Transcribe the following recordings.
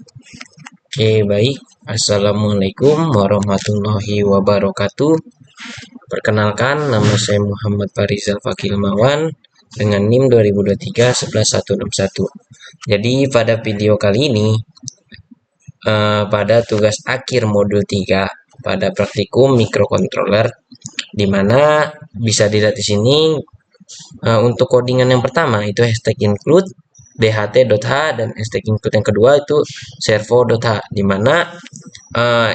Oke, baik. Assalamualaikum warahmatullahi wabarakatuh. Perkenalkan, nama saya Muhammad Farizal Fakil Mawan dengan NIM 2023 11161. Jadi pada video kali ini, pada tugas akhir modul 3 pada praktikum microcontroller, di mana bisa dilihat di sini untuk codingan yang pertama itu hashtag include dht.h dan hashtag include yang kedua itu servo.h, di mana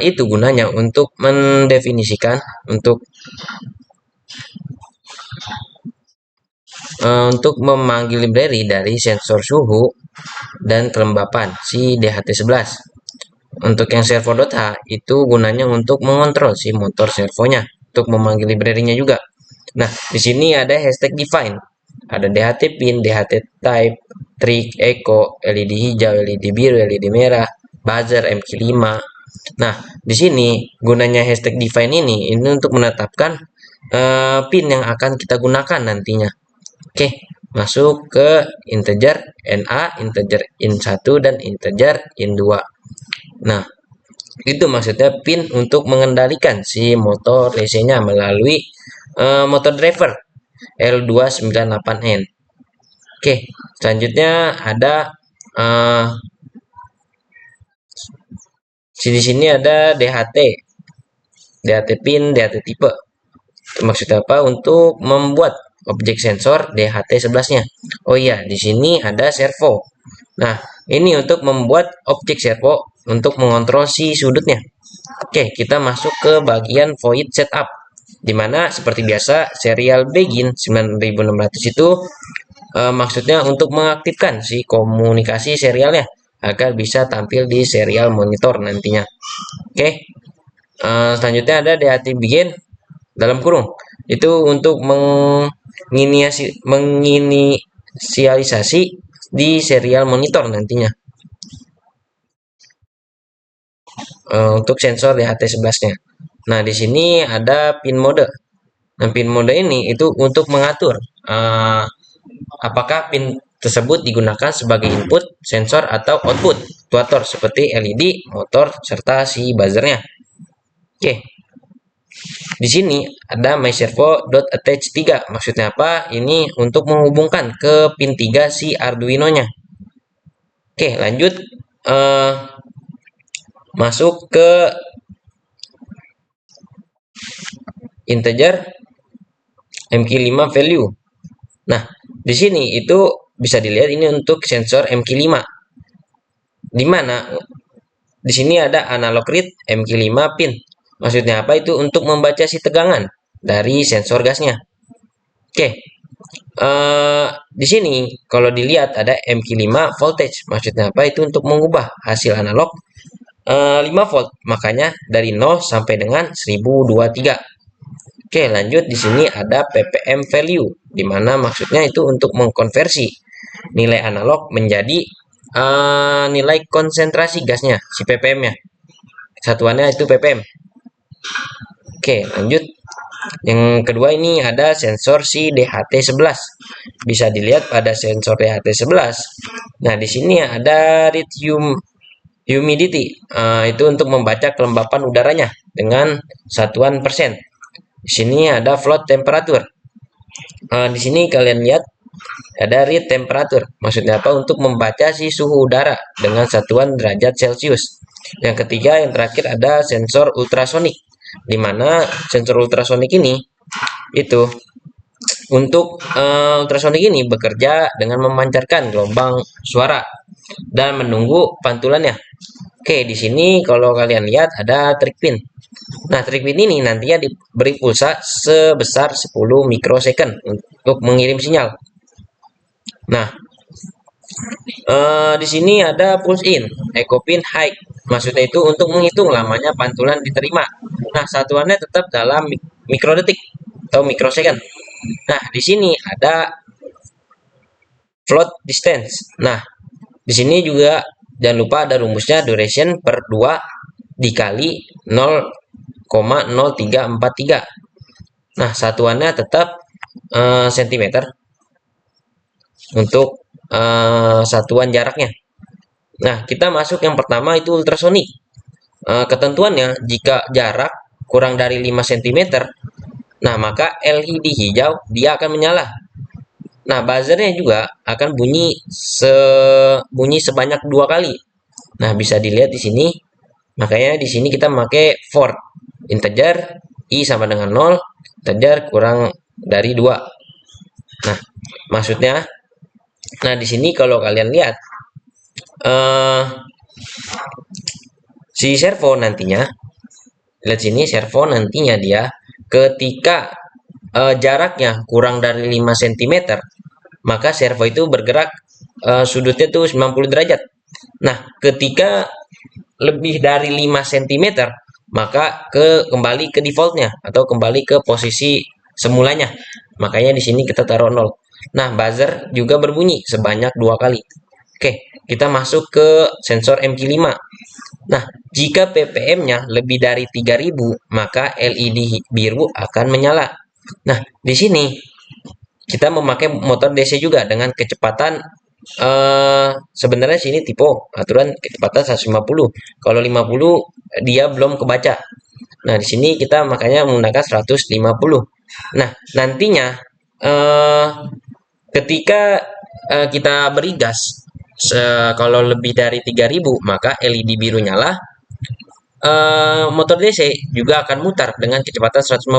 itu gunanya untuk mendefinisikan untuk memanggil library dari sensor suhu dan kelembapan si DHT11. Untuk yang servo.h itu gunanya untuk mengontrol si motor servonya, untuk memanggil library-nya juga. Nah, di sini ada hashtag define. Ada DHT pin, DHT type, trick, echo, LED hijau, LED biru, LED merah, buzzer, MQ5. Nah, di sini gunanya hashtag define ini untuk menetapkan pin yang akan kita gunakan nantinya. Oke, masuk ke integer NA, integer IN1 dan integer IN2. Nah, itu maksudnya pin untuk mengendalikan si motor DC-nya melalui motor driver L298N. Oke, selanjutnya ada di sini ada DHT pin, DHT tipe. Maksudnya apa? Untuk membuat objek sensor DHT11-nya. Oh iya, di sini ada servo. Nah, ini untuk membuat objek servo untuk mengontrol si sudutnya. Oke, kita masuk ke bagian void setup, di mana seperti biasa serial begin 9600 itu maksudnya untuk mengaktifkan si komunikasi serialnya agar bisa tampil di serial monitor nantinya. Oke, selanjutnya ada DHT begin dalam kurung, itu untuk menginisialisasi di serial monitor nantinya. Untuk sensor DHT11-nya. Nah, di sini ada pin mode. Nah, pin mode ini itu untuk mengatur apakah pin tersebut digunakan sebagai input, sensor, atau output actuator seperti LED, motor, serta si buzzernya. Oke. Di sini ada myservo.attach 3. Maksudnya apa? Ini untuk menghubungkan ke pin 3 si Arduino-nya. Oke, lanjut masuk ke integer MQ5 value. Nah, di sini itu bisa dilihat ini untuk sensor MQ5. Di mana di sini ada analog read MQ5 pin. Maksudnya apa? Itu untuk membaca si tegangan dari sensor gasnya. Oke. Di sini kalau dilihat ada MQ5 voltage. Maksudnya apa? Itu untuk mengubah hasil analog 5 volt. Makanya dari 0 sampai dengan 1023. Oke, lanjut di sini ada ppm value, di mana maksudnya itu untuk mengkonversi nilai analog menjadi nilai konsentrasi gasnya, si ppm-nya. Satuannya itu ppm. Oke, lanjut. Yang kedua ini ada sensor si DHT11. Bisa dilihat pada sensor DHT11. Nah, di sini ada read humidity. Itu untuk membaca kelembapan udaranya dengan satuan persen. Di sini ada float temperature. Di sini kalian lihat ada read temperature. Maksudnya apa? Untuk membaca si suhu udara dengan satuan derajat Celcius. Yang ketiga, yang terakhir ada sensor ultrasonik, di mana sensor ultrasonik ini itu untuk ultrasonik ini bekerja dengan memancarkan gelombang suara dan menunggu pantulannya. Oke, di sini kalau kalian lihat ada trig pin. Nah, trig pin ini nantinya diberi pulsa sebesar 10 mikrosecond untuk mengirim sinyal. Nah, di sini ada pulse in, echo pin high. Maksudnya itu untuk menghitung lamanya pantulan diterima. Nah, satuannya tetap dalam mikrodetik atau mikrosecond. Nah, di sini ada float distance. Nah, di sini juga jangan lupa ada rumusnya duration per 2 dikali 0,0343. Nah, satuannya tetap cm untuk satuan jaraknya. Nah, kita masuk yang pertama itu ultrasonik. Ketentuannya jika jarak kurang dari 5 cm, nah maka LED hijau dia akan menyala. Nah, buzzernya juga akan bunyi sebanyak 2 kali. Nah, bisa dilihat di sini. Makanya di sini kita memakai for integer i sama dengan 0, integer kurang dari 2. Nah, maksudnya, nah di sini kalau kalian lihat eh si servo nantinya, lihat sini servo nantinya dia ketika jaraknya kurang dari 5 cm, maka servo itu bergerak sudutnya tuh 90 derajat. Nah, ketika lebih dari 5 cm, maka kembali ke defaultnya atau kembali ke posisi semulanya. Makanya di sini kita taruh 0. Nah, buzzer juga berbunyi sebanyak 2 kali. Oke, kita masuk ke sensor MQ5. Nah, jika ppm-nya lebih dari 3000, maka LED biru akan menyala. Nah, di sini kita memakai motor DC juga dengan kecepatan sebenarnya sini tipe aturan kecepatan 150. Kalau 50 dia belum kebaca. Nah, di sini kita makanya menggunakan 150. Nah, nantinya eh, ketika kita beri gas kalau lebih dari 3000, maka LED biru nyala. Motor DC juga akan mutar dengan kecepatan 150.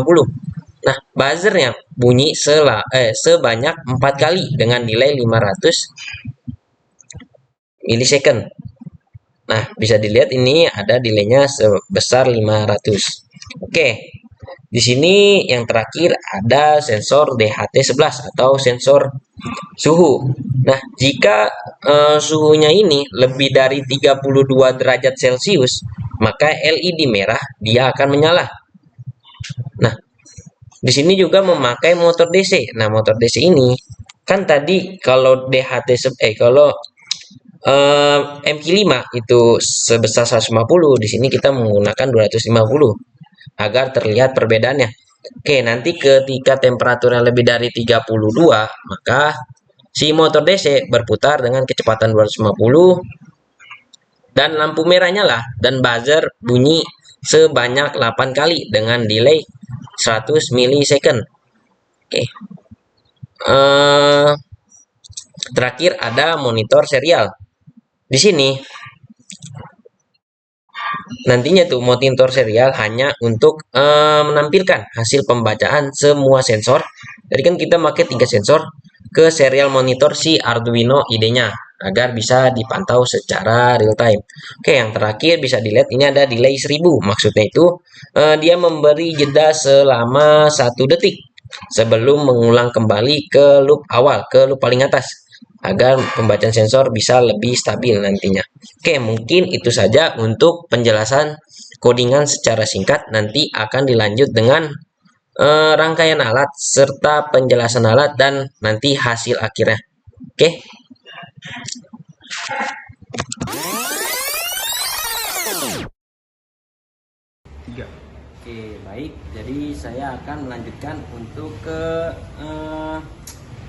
Nah, buzzernya bunyi sebanyak 4 kali dengan nilai 500 milisecond. Nah, bisa dilihat ini ada delaynya sebesar 500. Oke, di sini yang terakhir ada sensor DHT11 atau sensor suhu. Nah, jika suhunya ini lebih dari 32 derajat Celcius, maka LED merah dia akan menyala. Nah, di sini juga memakai motor DC. Nah, motor DC ini kan tadi kalau kalau MQ5 itu sebesar 150, di sini kita menggunakan 250 agar terlihat perbedaannya. Oke, nanti ketika temperaturnya lebih dari 32, maka si motor DC berputar dengan kecepatan 250 dan lampu merah nyala dan buzzer bunyi sebanyak 8 kali dengan delay 100 milisecond. Oke. Eh, Terakhir ada monitor serial. Di sini nantinya tuh monitor serial hanya untuk menampilkan hasil pembacaan semua sensor. Jadi kan kita pakai 3 sensor ke serial monitor si Arduino IDE-nya agar bisa dipantau secara real time. Oke, yang terakhir bisa dilihat ini ada delay 1000. Maksudnya itu dia memberi jeda selama 1 detik sebelum mengulang kembali ke loop awal, ke loop paling atas agar pembacaan sensor bisa lebih stabil nantinya. Oke, mungkin itu saja untuk penjelasan codingan secara singkat. Nanti akan dilanjut dengan rangkaian alat serta penjelasan alat dan nanti hasil akhirnya. Oke. Oke, baik. Jadi saya akan melanjutkan untuk ke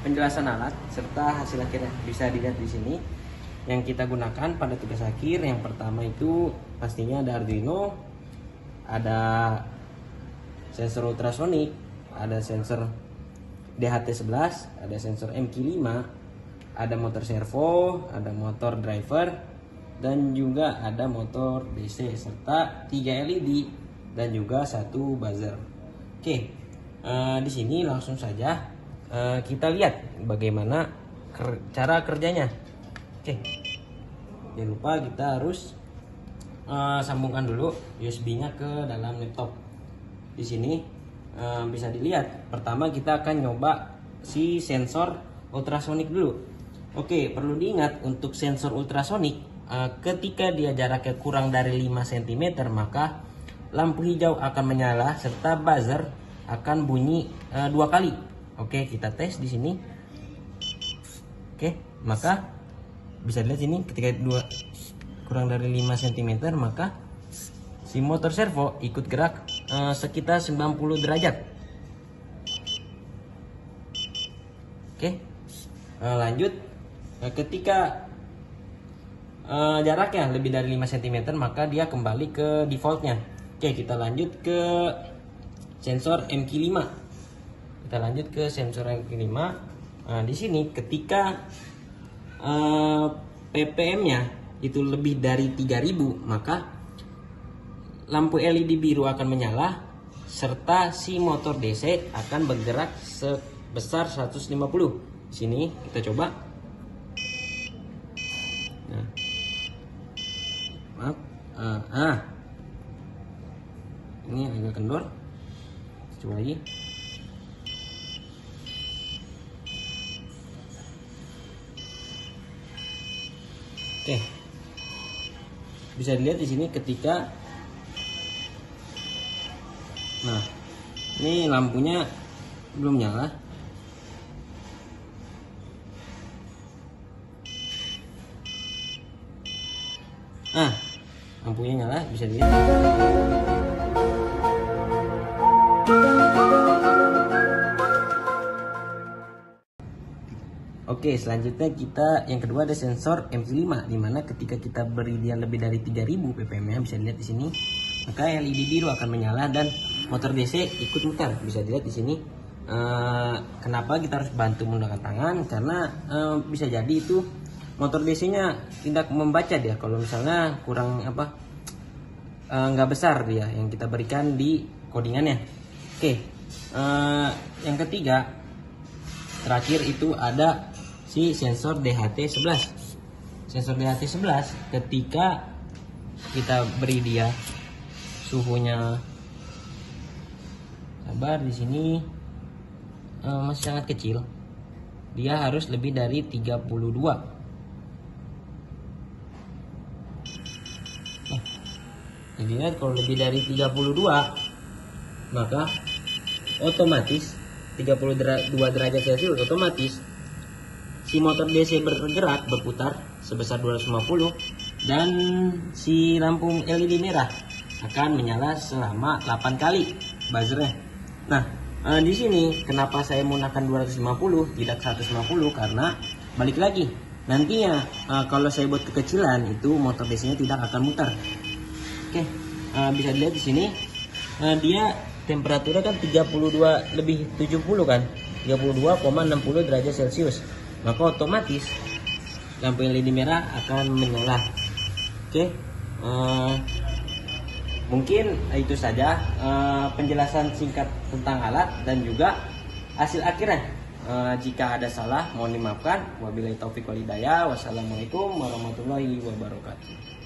penjelasan alat serta hasil akhirnya. Bisa dilihat di sini yang kita gunakan pada tugas akhir. Yang pertama itu pastinya ada Arduino, ada sensor ultrasonik, ada sensor DHT11, ada sensor MQ5, ada motor servo, ada motor driver, dan juga ada motor DC serta 3 LED dan juga 1 buzzer. Oke, di sini langsung saja kita lihat bagaimana cara kerjanya. Oke, jangan lupa kita harus sambungkan dulu USB-nya ke dalam laptop. Di sini bisa dilihat. Pertama kita akan nyoba si sensor ultrasonik dulu. Oke, perlu diingat untuk sensor ultrasonik ketika dia jaraknya kurang dari 5 cm, maka lampu hijau akan menyala serta buzzer akan bunyi 2 kali. Oke, kita tes di sini. Oke, maka bisa dilihat sini ketika kurang dari 5 cm, maka si motor servo ikut gerak sekitar 90 derajat. Oke, lanjut. Ketika jaraknya lebih dari 5 cm, maka dia kembali ke defaultnya. Oke, kita lanjut ke sensor MQ5. Kita lanjut ke sensor MQ5. Nah, di sini ketika ppm-nya itu lebih dari 3000, maka lampu LED biru akan menyala serta si motor DC akan bergerak sebesar 150. Sini kita coba. Nah, maaf, ini agak kendor. Coba lagi. Oke, bisa dilihat di sini ketika, nah ini lampunya belum nyala. Lampunya nyala, bisa dilihat. Oke, selanjutnya kita yang kedua ada sensor MQ5, dimana ketika kita beri dia lebih dari 3000 ppm-nya, bisa dilihat di sini, maka LED biru akan menyala dan motor DC ikut muter. Bisa dilihat di sini. Kenapa kita harus bantu menggunakan tangan? Karena bisa jadi itu motor DC-nya tidak membaca dia kalau misalnya kurang nggak besar dia yang kita berikan di codingannya. Oke, yang ketiga terakhir itu ada si sensor DHT11. Sensor DHT11 ketika kita beri dia suhunya, sabar, di sini masih sangat kecil, dia harus lebih dari 32. Jadi lihat, kalau lebih dari 32 maka otomatis 32 derajat Celcius, otomatis si motor DC bergerak, berputar sebesar 250 dan si lampu LED merah akan menyala selama 8 kali buzzernya. Nah, di sini kenapa saya menggunakan 250 tidak 150, karena balik lagi nantinya kalau saya buat kekecilan itu motor DC-nya tidak akan muter. Oke, bisa dilihat di sini dia temperaturnya kan 32 lebih 70 kan, 32,60 derajat Celcius, maka otomatis lampu LED merah akan menyala. Oke, mungkin itu saja penjelasan singkat tentang alat dan juga hasil akhirnya. Jika ada salah mohon dimaafkan. Wabillahi taufiq wal hidayah. Wassalamualaikum warahmatullahi wabarakatuh.